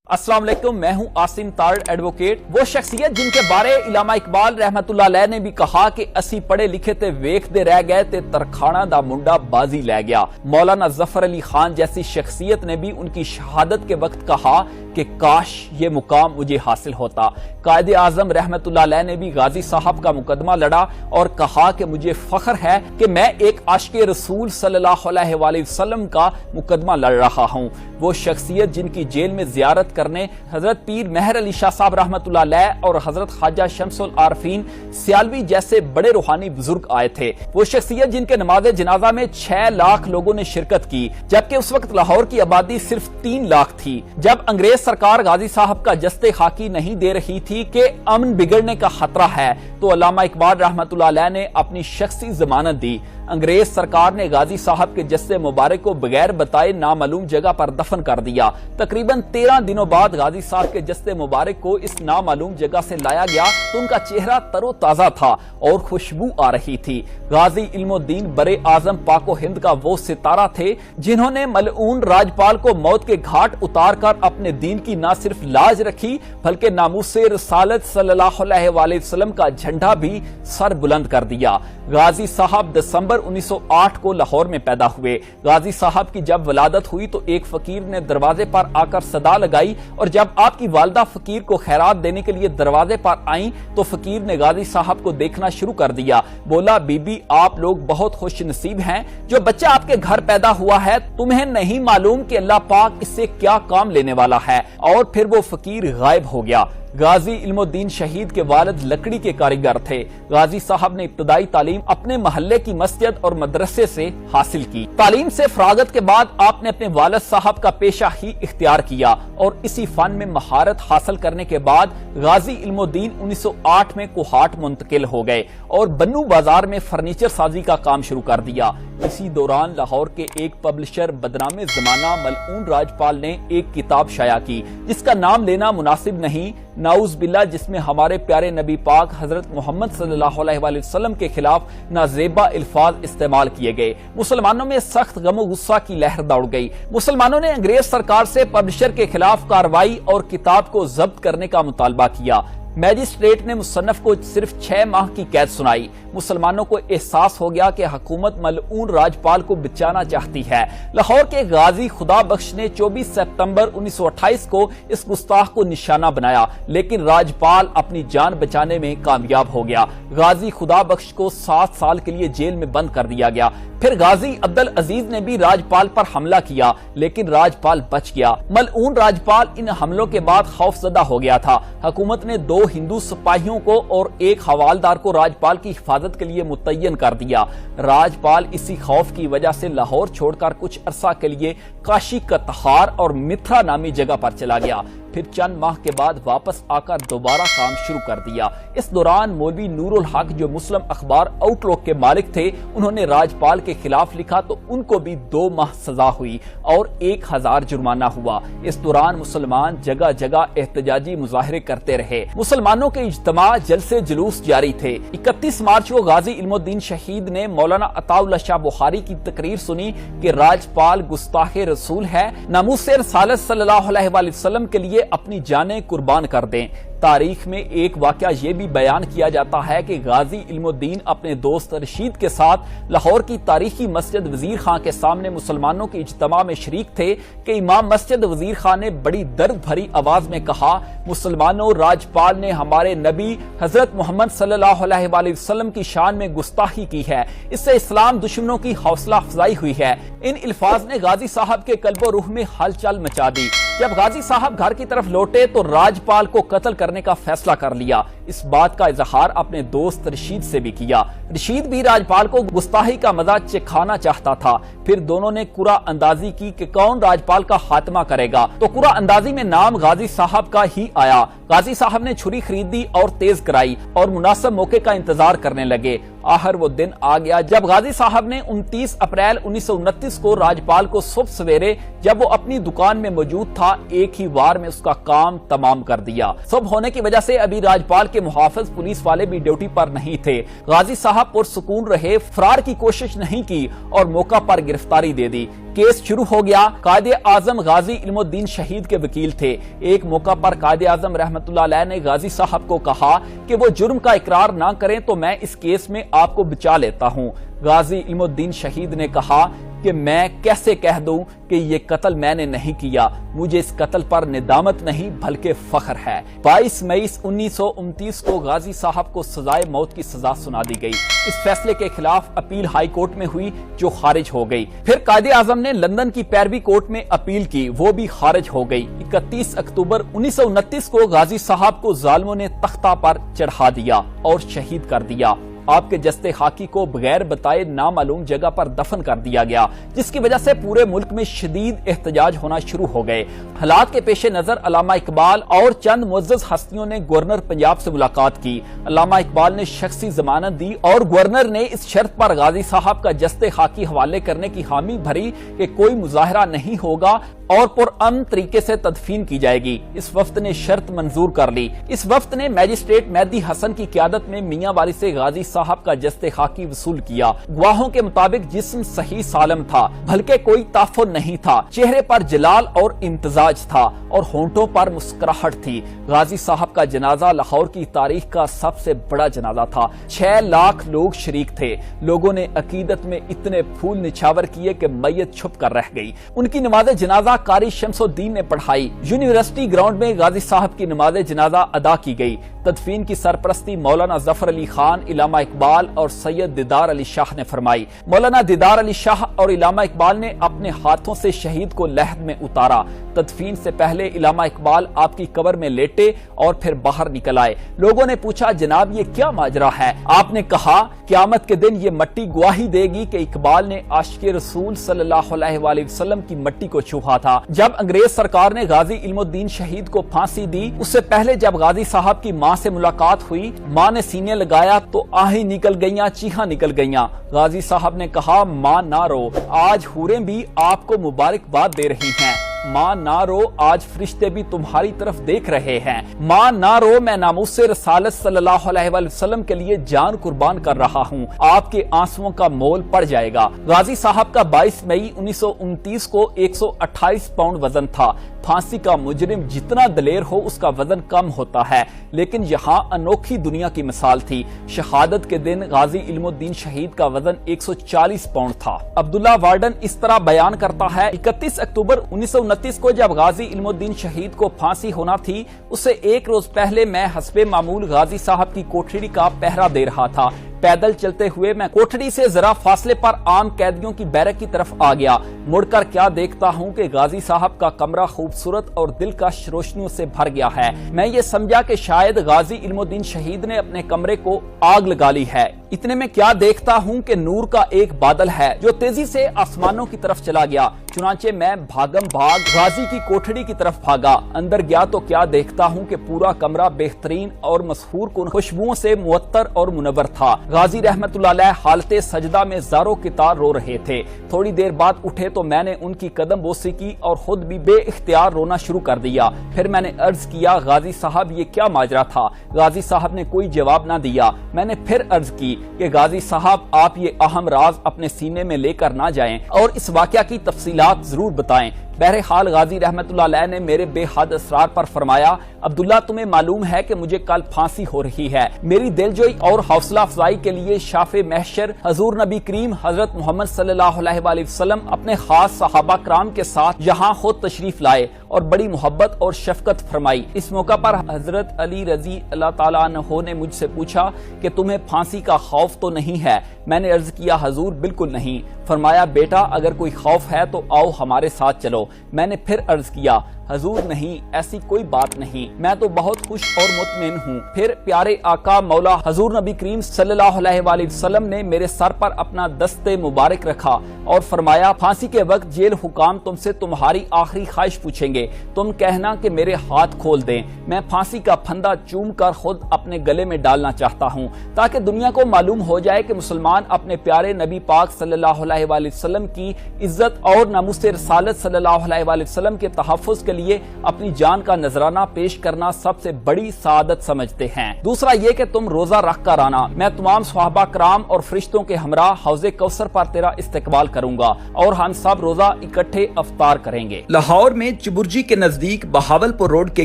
السلام علیکم، میں ہوں آسم تارڑ ایڈوکیٹ۔ وہ شخصیت جن کے بارے علامہ اقبال رحمت اللہ علیہ نے بھی کہا کہ اسی پڑھے لکھے تے ویکھدے رہ گئے تے ترکھانہ دا منڈا بازی لے گیا۔ مولانا ظفر علی خان جیسی شخصیت نے بھی ان کی شہادت کے وقت کہا کہ کاش یہ مقام مجھے حاصل ہوتا۔ قائد اعظم رحمت اللہ علیہ نے بھی غازی صاحب کا مقدمہ لڑا اور کہا کہ مجھے فخر ہے کہ میں ایک عاشق رسول صلی اللہ علیہ وآلہ وسلم کا مقدمہ لڑ رہا ہوں۔ وہ شخصیت جن کی جیل میں زیارت کرنے حضرت پیر مہر علی شاہ صاحب رحمت اللہ علیہ اور حضرت خواجہ شمس العارفین سیالوی جیسے بڑے روحانی بزرگ آئے تھے۔ وہ شخصیت جن کے نماز جنازہ میں 6 لاکھ لوگوں نے شرکت کی، جبکہ اس وقت لاہور کی آبادی صرف 3 لاکھ تھی۔ جب انگریز سرکار غازی صاحب کا جستے خاکی نہیں دے رہی تھی کہ امن بگڑنے کا خطرہ ہے، تو علامہ اقبال رحمت اللہ علیہ نے اپنی شخصی ضمانت دی۔ انگریز سرکار نے غازی صاحب کے جسے مبارک کو بغیر بتائے نامعلوم جگہ پر دفن کر دیا۔ تقریباً 13 دنوں بعد غازی صاحب کے جسے مبارک کو اس نامعلوم جگہ سے لایا گیا تو ان کا چہرہ تر و تازہ تھا اور خوشبو آ رہی تھی۔ غازی علم الدین برے اعظم پاک و ہند کا وہ ستارہ تھے جنہوں نے ملعون راجپال کو موت کے گھاٹ اتار کر اپنے دین کی نہ صرف لاج رکھی بلکہ ناموس رسالت صلی اللہ علیہ وآلہ وسلم کا جھنڈا بھی سر بلند کر دیا۔ غازی صاحب دسمبر 1908 کو لاہور میں پیدا ہوئے۔ غازی صاحب کی جب ولادت ہوئی تو ایک فقیر نے دروازے پر آ کر صدا لگائی، اور جب آپ کی والدہ فقیر کو خیرات دینے کے لیے دروازے پر آئیں تو فقیر نے غازی صاحب کو دیکھنا شروع کر دیا۔ بولا، بی بی آپ لوگ بہت خوش نصیب ہیں، جو بچہ آپ کے گھر پیدا ہوا ہے تمہیں نہیں معلوم کہ اللہ پاک اس سے کیا کام لینے والا ہے۔ اور پھر وہ فقیر غائب ہو گیا۔ غازی علم الدین شہید کے والد لکڑی کے کاریگر تھے۔ غازی صاحب نے ابتدائی تعلیم اپنے محلے کی مسجد اور مدرسے سے حاصل کی۔ تعلیم سے فراغت کے بعد آپ نے اپنے والد صاحب کا پیشہ ہی اختیار کیا اور اسی فن میں مہارت حاصل کرنے کے بعد غازی علم الدین 1908 میں کوہاٹ منتقل ہو گئے اور بنو بازار میں فرنیچر سازی کا کام شروع کر دیا۔ اسی دوران لاہور کے ایک پبلشر بدنام زمانہ ملعون راجپال نے ایک کتاب شائع کی جس کا نام لینا مناسب نہیں، نعوذ باللہ، جس میں ہمارے پیارے نبی پاک حضرت محمد صلی اللہ علیہ وآلہ وسلم کے خلاف نازیبا الفاظ استعمال کیے گئے۔ مسلمانوں میں سخت غم و غصہ کی لہر دوڑ گئی۔ مسلمانوں نے انگریز سرکار سے پبلشر کے خلاف کارروائی اور کتاب کو ضبط کرنے کا مطالبہ کیا۔ میجسٹریٹ نے مصنف کو صرف 6 ماہ کی قید سنائی۔ مسلمانوں کو احساس ہو گیا کہ حکومت ملعون راجپال کو بچانا چاہتی ہے۔ لاہور کے غازی خدا بخش نے 24 سپتمبر 1928 کو اس گستاخ کو نشانہ بنایا، لیکن راجپال اپنی جان بچانے میں کامیاب ہو گیا۔ غازی خدا بخش کو 7 سال کے لیے جیل میں بند کر دیا گیا۔ پھر غازی عبدالعزیز نے بھی راجپال پر حملہ کیا، لیکن راجپال بچ گیا۔ ملعون راجپال ان حملوں کے بعد خوف زدہ ہو گیا تھا۔ حکومت نے 2 ہندو سپاہیوں کو اور ایک حوالدار کو راجپال کی حفاظت کے لیے متعین کر دیا۔ راجپال اسی خوف کی وجہ سے لاہور چھوڑ کر کچھ عرصہ کے لیے کاشی کتہار اور متھرا نامی جگہ پر چلا گیا، پھر چند ماہ کے بعد واپس آ کر دوبارہ کام شروع کر دیا۔ اس دوران مولوی نور الحق جو مسلم اخبار آؤٹ لک کے مالک تھے، انہوں نے راجپال کے خلاف لکھا تو ان کو بھی 2 ماہ سزا ہوئی اور 1000 جرمانہ ہوا۔ اس دوران مسلمان جگہ جگہ احتجاجی مظاہرے کرتے رہے۔ مسلمانوں کے اجتماع، جلسے، جلوس جاری تھے۔ 31 مارچ کو غازی علم الدین شہید نے مولانا عطا اللہ شاہ بخاری کی تقریر سنی کہ راجپال گستاخ رسول ہے، ناموس رسالت صلی اللہ علیہ وآلہ وسلم کے لیے اپنی جانیں قربان کر دیں۔ تاریخ میں ایک واقعہ یہ بھی بیان کیا جاتا ہے کہ غازی علم الدین اپنے دوست رشید کے ساتھ لاہور کی تاریخی مسجد وزیر خان کے سامنے مسلمانوں کے اجتماع میں شریک تھے کہ امام مسجد وزیر خان نے بڑی درد بھری آواز میں کہا، مسلمانوں، راجپال نے ہمارے نبی حضرت محمد صلی اللہ علیہ وآلہ وسلم کی شان میں گستاخی کی ہے، اس سے اسلام دشمنوں کی حوصلہ افزائی ہوئی ہے۔ ان الفاظ نے غازی صاحب کے قلب و روح میں ہلچل مچا دی۔ جب غازی صاحب گھر کی طرف لوٹے تو راجپال کو قتل کرنے کا فیصلہ کر لیا۔ اس بات کا اظہار اپنے دوست رشید سے بھی کیا۔ رشید بھی راجپال کو گستاخی کا مزہ چکھانا چاہتا تھا۔ پھر دونوں نے قرعہ اندازی کی کہ کون راجپال کا خاتمہ کرے گا، تو قرعہ اندازی میں نام غازی صاحب کا ہی آیا۔ غازی صاحب نے چھری خریدی اور تیز کرائی اور مناسب موقع کا انتظار کرنے لگے۔ آخر وہ دن آ گیا جب غازی صاحب نے 29 اپریل 1929 کو راجپال کو صبح سویرے جب وہ اپنی دکان میں موجود تھا ایک ہی وار میں اس کا کام تمام کر دیا۔ صبح ہونے کی وجہ سے ابھی راجپال کے محافظ پولیس والے بھی ڈیوٹی پر نہیں تھے۔ غازی صاحب پرسکون رہے، فرار کی کوشش نہیں کی اور موقع پر گرفتاری دے دی۔ کیس شروع ہو گیا۔ قائد اعظم غازی علم الدین شہید کے وکیل تھے۔ ایک موقع پر قائد اعظم رحمت اللہ علیہ نے غازی صاحب کو کہا کہ وہ جرم کا اقرار نہ کریں تو میں اس کیس میں آپ کو بچا لیتا ہوں۔ غازی علم الدین شہید نے کہا کہ میں کیسے کہہ دوں کہ یہ قتل میں نے نہیں کیا، مجھے اس قتل پر ندامت نہیں بلکہ فخر ہے۔ 22 مئی 1929 کو غازی صاحب کو سزائے موت کی سزا سنا دی گئی۔ اس فیصلے کے خلاف اپیل ہائی کورٹ میں ہوئی جو خارج ہو گئی۔ پھر قائد اعظم نے لندن کی پیروی کورٹ میں اپیل کی، وہ بھی خارج ہو گئی۔ 31 اکتوبر 1929 کو غازی صاحب کو ظالموں نے تختہ پر چڑھا دیا اور شہید کر دیا۔ آپ کے جستے خاکی کو بغیر بتائے نامعلوم جگہ پر دفن کر دیا گیا، جس کی وجہ سے پورے ملک میں شدید احتجاج ہونا شروع ہو گئے۔ حالات کے پیش نظر علامہ اقبال اور چند معزز ہستیوں نے گورنر پنجاب سے ملاقات کی۔ علامہ اقبال نے شخصی ضمانت دی اور گورنر نے اس شرط پر غازی صاحب کا جستے خاکی حوالے کرنے کی حامی بھری کہ کوئی مظاہرہ نہیں ہوگا اور پرامن طریقے سے تدفین کی جائے گی۔ اس وفد نے شرط منظور کر لی۔ اس وفد نے میجسٹریٹ مہدی حسن کی قیادت میں میاں والی سے غازی صاحب کا جستے خاکی وصول کیا۔ گواہوں کے مطابق جسم صحیح سالم تھا، بلکہ کوئی تعفن نہیں تھا، چہرے پر جلال اور امتزاج تھا اور ہونٹوں پر مسکراہٹ تھی۔ غازی صاحب کا جنازہ لاہور کی تاریخ کا سب سے بڑا جنازہ تھا۔ 6 لاکھ لوگ شریک تھے۔ لوگوں نے عقیدت میں اتنے پھول نچھاور کیے کہ میت چھپ کر رہ گئی۔ ان کی نماز جنازہ قاری شمس الدین نے پڑھائی۔ یونیورسٹی گراؤنڈ میں غازی صاحب کی نماز جنازہ ادا کی گئی۔ تدفین کی سرپرستی مولانا ظفر علی خان، علامہ اقبال اور سید دیدار علی شاہ نے فرمائی۔ مولانا دیدار علی شاہ اور علامہ اقبال نے اپنے ہاتھوں سے شہید کو لحد میں اتارا۔ تدفین سے پہلے علامہ اقبال آپ کی قبر میں لیٹے اور پھر باہر نکل آئے۔ لوگوں نے پوچھا جناب یہ کیا ماجرا ہے؟ آپ نے کہا قیامت کے دن یہ مٹی گواہی دے گی کہ اقبال نے عاشق رسول صلی اللہ علیہ وآلہ وسلم کی مٹی کو چھوا تھا۔ جب انگریز سرکار نے غازی علم الدین شہید کو پھانسی دی، اس سے پہلے جب غازی صاحب کی ماں سے ملاقات ہوئی، ماں نے سینے لگایا تو آہیں نکل گئیاں، چیخاں نکل گئیاں۔ غازی صاحب نے کہا ماں نہ رو، آج حوریں بھی آپ کو مبارکباد دے رہی ہیں۔ ماں نہ رو، آج فرشتے بھی تمہاری طرف دیکھ رہے ہیں۔ ماں نہ رو، میں ناموس رسالت صلی اللہ علیہ وآلہ وسلم کے لیے جان قربان کر رہا ہوں، آپ کے آنسوؤں کا مول پڑ جائے گا۔ غازی صاحب کا 22 مئی 1929 کو 128 پاؤنڈ وزن تھا۔ پھانسی کا مجرم جتنا دلیر ہو اس کا وزن کم ہوتا ہے، لیکن یہاں انوکھی دنیا کی مثال تھی۔ شہادت کے دن غازی علم الدین شہید کا وزن 140 پاؤنڈ تھا۔ عبداللہ وارڈن اس طرح بیان کرتا ہے، 31 اکتوبر 1929 کو جب غازی علم الدین شہید کو پھانسی ہونا تھی، اس سے ایک روز پہلے میں حسب معمول غازی صاحب کی کوٹھڑی کا پہرا دے رہا تھا۔ پیدل چلتے ہوئے میں کوٹھڑی سے ذرا فاصلے پر عام قیدیوں کی بیرک کی طرف آ گیا۔ مڑ کر کیا دیکھتا ہوں کہ غازی صاحب کا کمرہ خوبصورت اور دلکش روشنیوں سے بھر گیا ہے۔ میں یہ سمجھا کہ شاید غازی علم الدین شہید نے اپنے کمرے کو آگ لگا لی ہے۔ اتنے میں کیا دیکھتا ہوں کہ نور کا ایک بادل ہے جو تیزی سے آسمانوں کی طرف چلا گیا۔ چنانچہ میں بھاگم بھاگ غازی کی کوٹھڑی کی طرف بھاگا۔ اندر گیا تو کیا دیکھتا ہوں کہ پورا کمرہ بہترین اور مسحور کن خوشبوؤں سے معطر اور منور تھا۔ غازی رحمت اللہ علیہ حالت سجدہ میں زاروں کی طرح رو رہے تھے۔ تھوڑی دیر بعد اٹھے تو میں نے ان کی قدم بوسی کی اور خود بھی بے اختیار رونا شروع کر دیا۔ پھر میں نے عرض کیا غازی صاحب یہ کیا ماجرا تھا؟ غازی صاحب نے کوئی جواب نہ دیا۔ میں نے پھر عرض کی کہ غازی صاحب آپ یہ اہم راز اپنے سینے میں لے کر نہ جائیں اور اس واقعہ کی تفصیلات ضرور بتائیں۔ بہرحال غازی رحمت اللہ علیہ نے میرے بے حد اسرار پر فرمایا، عبداللہ تمہیں معلوم ہے کہ مجھے کل پھانسی ہو رہی ہے۔ میری دلجوئی اور حوصلہ افزائی کے لیے شاف محشر حضور نبی کریم حضرت محمد صلی اللہ علیہ وآلہ وسلم اپنے خاص صحابہ کرام کے ساتھ یہاں خود تشریف لائے اور بڑی محبت اور شفقت فرمائی۔ اس موقع پر حضرت علی رضی اللہ تعالیٰ عنہ نے مجھ سے پوچھا کہ تمہیں پھانسی کا خوف تو نہیں ہے؟ میں نے عرض کیا حضور بالکل نہیں۔ فرمایا بیٹا اگر کوئی خوف ہے تو آؤ ہمارے ساتھ چلو۔ میں نے پھر عرض کیا حضور نہیں، ایسی کوئی بات نہیں، میں تو بہت خوش اور مطمئن ہوں۔ پھر پیارے آقا مولا حضور نبی کریم صلی اللہ علیہ وآلہ وسلم نے میرے سر پر اپنا دست مبارک رکھا اور فرمایا پھانسی کے وقت جیل حکام تم سے تمہاری آخری خواہش پوچھیں گے، تم کہنا کہ میرے ہاتھ کھول دیں۔ میں پھانسی کا پھندا چوم کر خود اپنے گلے میں ڈالنا چاہتا ہوں تاکہ دنیا کو معلوم ہو جائے کہ مسلمان اپنے پیارے نبی پاک صلی اللہ علیہ وآلہ وسلم کی عزت اور ناموس رسالت صلی اللہ علیہ وآلہ وسلم کے تحفظ کے لیے اپنی جان کا نذرانہ پیش کرنا سب سے بڑی سعادت سمجھتے ہیں۔ دوسرا یہ کہ تم روزہ رکھ کر آنا، میں تمام صحابہ کرام اور فرشتوں کے ہمراہ حوض کوثر پر تیرا استقبال کروں گا اور ہم سب روزہ اکٹھے افطار کریں گے۔ لاہور میں چبرجی کے نزدیک بہاولپور روڈ کے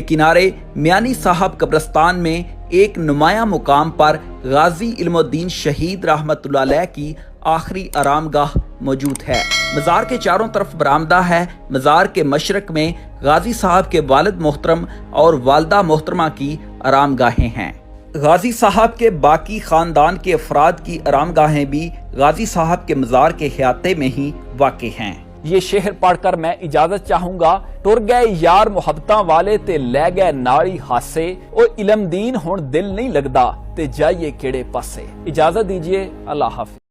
کنارے میانی صاحب قبرستان میں ایک نمایاں مقام پر غازی علم الدین شہید رحمت اللہ علیہ کی آخری آرام گاہ موجود ہے۔ مزار کے چاروں طرف برآمدہ ہے۔ مزار کے مشرق میں غازی صاحب کے والد محترم اور والدہ محترمہ کی آرام گاہیں ہیں۔ غازی صاحب کے باقی خاندان کے افراد کی آرام گاہیں بھی غازی صاحب کے مزار کے احاطے میں ہی واقع ہیں۔ یہ شعر پڑھ کر میں اجازت چاہوں گا۔ ٹر گئے یار محبتاں والے تے لے گئے ناڑی ہاسے، او علم دین ہن دل نہیں لگدا تے جائیے کیڑے پاسے۔ اجازت دیجیے، اللہ حافظ۔